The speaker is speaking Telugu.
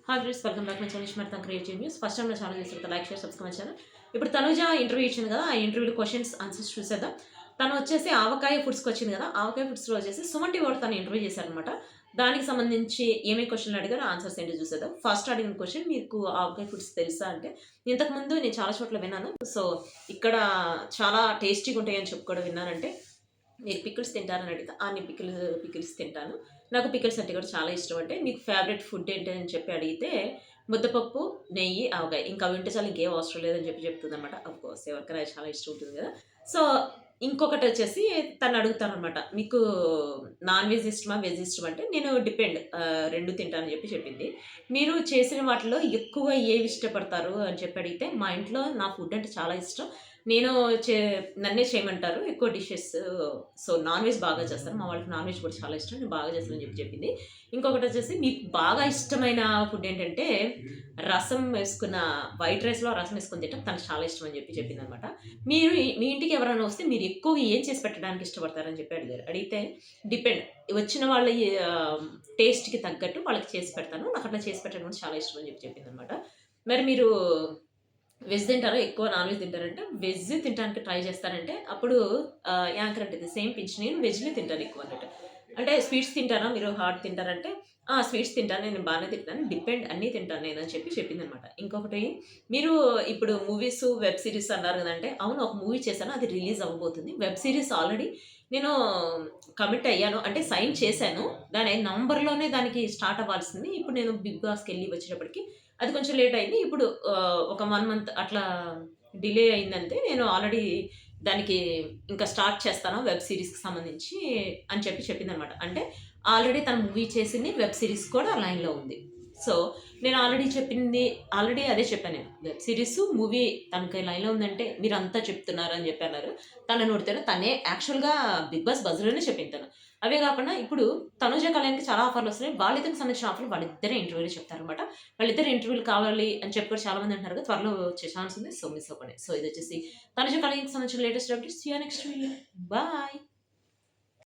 Hi friends, welcome back my channel smart creative news. First time నా ఛానల్ చూస్తే లైక్ షేర్ సబ్స్క్రైబ్ ఛానల్. ఇప్పుడు తనుజ ఇంటర్వ్యూ ఇచ్చింది కదా, ఆ ఇంటర్వ్యూలో క్వశ్చన్స్ ఆన్సర్స్ చూసేద్దాం. తను వచ్చేసి ఆవకాయ ఫుడ్స్కి వచ్చింది కదా, ఆవకాయ ఫుడ్స్లో వచ్చేసి సుమన్ టీవీ వాళ్ళు తను ఇంటర్వ్యూ చేశారనమాట. దానికి సంబంధించి ఏమేమి క్వశ్చన్లు అడిగారో ఆన్సర్స్ ఏంటో చూసేద్దాం. ఫస్ట్ అడిగిన క్వశ్చన్, మీకు ఆవకాయ ఫుడ్స్ తెలుసా అంటే, ఇంతకుముందు నేను చాలా చోట్ల విన్నాను. సో ఇక్కడ చాలా టేస్టీగా ఉంటాయని చెప్పి కూడా విన్నానంటే, మీరు పికిల్స్ తింటారని అడిగితే నేను పికిల్స్ తింటాను. నాకు పికిల్స్ అంటే కూడా చాలా ఇష్టం. అంటే మీకు ఫేవరెట్ ఫుడ్ ఏంటి అని చెప్పి అడిగితే ముద్దపప్పు, నెయ్యి, ఆవకాయ. ఇంకా అవి ఉంటే చాలు, ఇంకేం అవసరం లేదని చెప్పి చెప్తుందనమాట. అఫ్కోర్స్ ఎవరికైనా చాలా ఇష్టం ఉంటుంది కదా. సో ఇంకొకటి వచ్చేసి తను అడుగుతానమాట, మీకు నాన్ వెజ్ ఇష్టమా, వెజ్ ఇష్టమా అంటే నేను డిపెండ్, రెండు తింటానని చెప్పి చెప్పింది. మీరు చేసిన వాటిలో ఎక్కువ ఏవి ఇష్టపడతారు అని చెప్పి అడిగితే, మా ఇంట్లో నా ఫుడ్ అంటే చాలా ఇష్టం. నేను నన్నే చేయమంటారు ఎక్కువ డిషెస్. సో నాన్ వెజ్ బాగా చేస్తాను. మా వాళ్ళకి నాన్ వెజ్ కూడా చాలా ఇష్టం. నేను బాగా చేస్తానని చెప్పి చెప్పింది. ఇంకొకటి వచ్చేసి, మీకు బాగా ఇష్టమైన ఫుడ్ ఏంటంటే రసం వేసుకున్న, వైట్ రైస్లో రసం వేసుకొని తింటాం, తనకు చాలా ఇష్టం అని చెప్పి చెప్పింది అనమాట. మీరు మీ ఇంటికి ఎవరైనా వస్తే మీరు ఎక్కువగా ఏం చేసి పెట్టడానికి ఇష్టపడతారని చెప్పి అడిగారు. అడిగితే డిపెండ్, వచ్చిన వాళ్ళ టేస్ట్కి తగ్గట్టు వాళ్ళకి చేసి పెడతాను. నాకు అట్లా చేసి పెట్టడం కూడా చాలా ఇష్టం అని చెప్పి చెప్పింది అనమాట. మరి మీరు వెజ్ తింటారా, ఎక్కువ నాన్ వెజ్ తింటారంటే, వెజ్ తినడానికి ట్రై చేస్తానంటే అప్పుడు యాంకర్ అంటే సేమ్ పించ్, నేను వెజ్ని తింటాను ఎక్కువ అన్నట్టు. అంటే స్వీట్స్ తింటారా మీరు, హాట్ తింటారంటే స్వీట్స్ తింటాను, నేను బాగానే తింటాను, డిపెండ్ అన్నీ తింటాను నేను అని చెప్పి చెప్పిందనమాట. ఇంకొకటి, మీరు ఇప్పుడు మూవీస్ వెబ్ సిరీస్ అన్నారు కదంటే, అవును ఒక మూవీ చేశాను, అది రిలీజ్ అవ్వబోతుంది. వెబ్ సిరీస్ ఆల్రెడీ నేను కమిట్ అయ్యాను, అంటే సైన్ చేశాను. దాని నవంబర్లోనే దానికి స్టార్ట్ అవ్వాల్సింది. ఇప్పుడు నేను బిగ్ బాస్కి వెళ్ళి వచ్చేటప్పటికి అది కొంచెం లేట్ అయింది. ఇప్పుడు ఒక 1 మంత్ అట్లా డిలే అయిందంతే. నేను ఆల్రెడీ దానికి ఇంకా స్టార్ట్ చేస్తాను వెబ్ సీరీస్‌కి సంబంధించి అని చెప్పి చెప్పిందనమాట. అంటే ఆల్రెడీ తను మూవీ చేసింది, వెబ్ సీరీస్ కూడా లైన్‌లో ఉంది. సో నేను ఆల్రెడీ అదే చెప్పాను నేను. వెబ్ సీరీసు, మూవీ తనకి లైన్‌లో ఉందంటే మీరంతా చెప్తున్నారు అని చెప్పి అన్నారు. తన నోటితోనే తనే యాక్చువల్‌గా బిగ్ బాస్ బజ్‌లోనే చెప్పింది తను. అవే కాకుండా ఇప్పుడు తనుజ, కళ్యాణ్‌కి చాలా ఆఫర్‌లు వస్తున్నాయి. వాళ్ళిద్దరికి సంబంధించిన ఆఫర్‌లు వాళ్ళిద్దరే ఇంటర్వ్యూలో చెప్తారనమాట. వాళ్ళిద్దరు ఇంటర్వ్యూలు కావాలి అని చెప్పి కూడా చాలా మంది అంటున్నారు కదా, త్వరలో వచ్చే ఛాన్స్ ఉంది. సో మిస్ అవ్వకండి. సో ఇది వచ్చేసి తనుజ, కళ్యాణ్‌కి సంబంధించిన latest updates. See you next video. Bye.